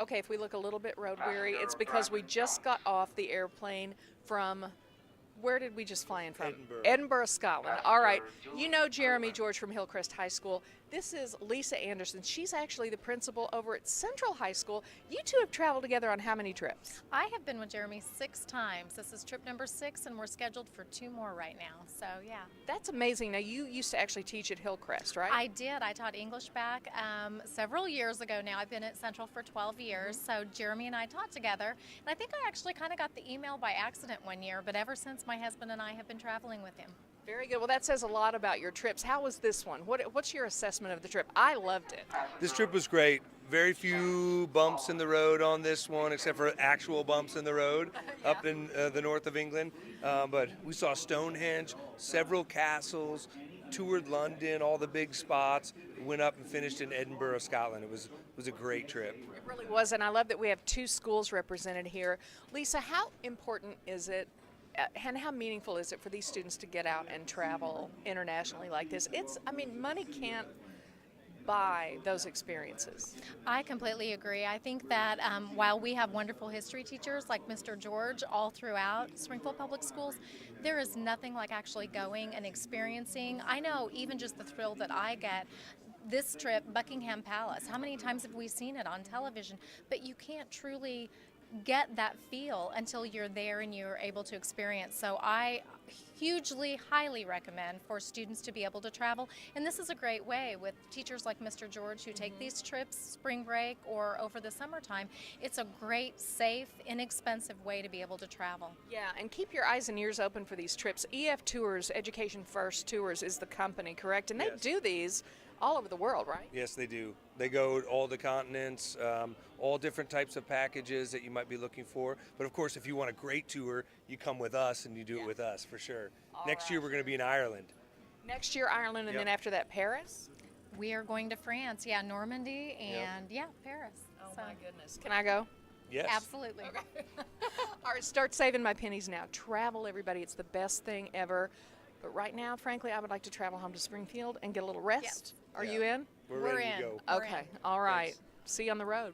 Okay, if we look a little bit road weary, it's because we just got off the airplane from, where did we just fly in from? Edinburgh, Scotland. All right. You know Jeremy George from Hillcrest High School. This is Lisa Anderson. She's actually the principal over at Central High School. You two have traveled together on how many trips? I have been with Jeremy 6 times. This is trip number 6, and we're scheduled for 2 more right now. So, yeah. That's amazing. Now, you used to actually teach at Hillcrest, right? I did. I taught English back several years ago now. I've been at Central for 12 years. So, Jeremy and I taught together. And I think I actually kind of got the email by accident one year, but ever since, my husband and I have been traveling with him. Very good. Well, that says a lot about your trips. How was this one? What's your assessment of the trip? I loved it. This trip was great. Very few bumps in the road on this one, except for actual bumps in the road up in the north of England. But we saw Stonehenge, several castles, toured London, all the big spots, went up and finished in Edinburgh, Scotland. It was a great trip. It really was, and I love that we have 2 schools represented here. Lisa, how important is it and how meaningful is it for these students to get out and travel internationally like this? Money can't buy those experiences. I completely agree. I think that while we have wonderful history teachers like Mr. George all throughout Springfield Public Schools, there is nothing like actually going and experiencing. I know even just the thrill that I get. This trip, Buckingham Palace, how many times have we seen it on television? But you can't truly get that feel until you're there and you're able to experience. So I highly recommend for students to be able to travel. And this is a great way with teachers like Mr. George who take these trips spring break or over the summertime. It's a great, safe, inexpensive way to be able to travel. Yeah, and keep your eyes and ears open for these trips. EF Tours, Education First Tours is the company, correct? And they Yes. do these all over the world, right? Yes, they do. They go to all the continents, all different types of packages that you might be looking for. But of course, if you want a great tour, you come with us and you do it with us for sure. Next year, we're going to be in Ireland. Next year, Ireland, and Yep. then after that, Paris? We are going to France, Normandy, and Paris. Oh, So, my goodness. Can I go? Yes. absolutely. All right, start saving my pennies now. Travel, everybody. It's the best thing ever. But right now, frankly, I would like to travel home to Springfield and get a little rest. Are you in? We're We're ready in. to go. We're Okay. in. All right. Thanks. See you on the road.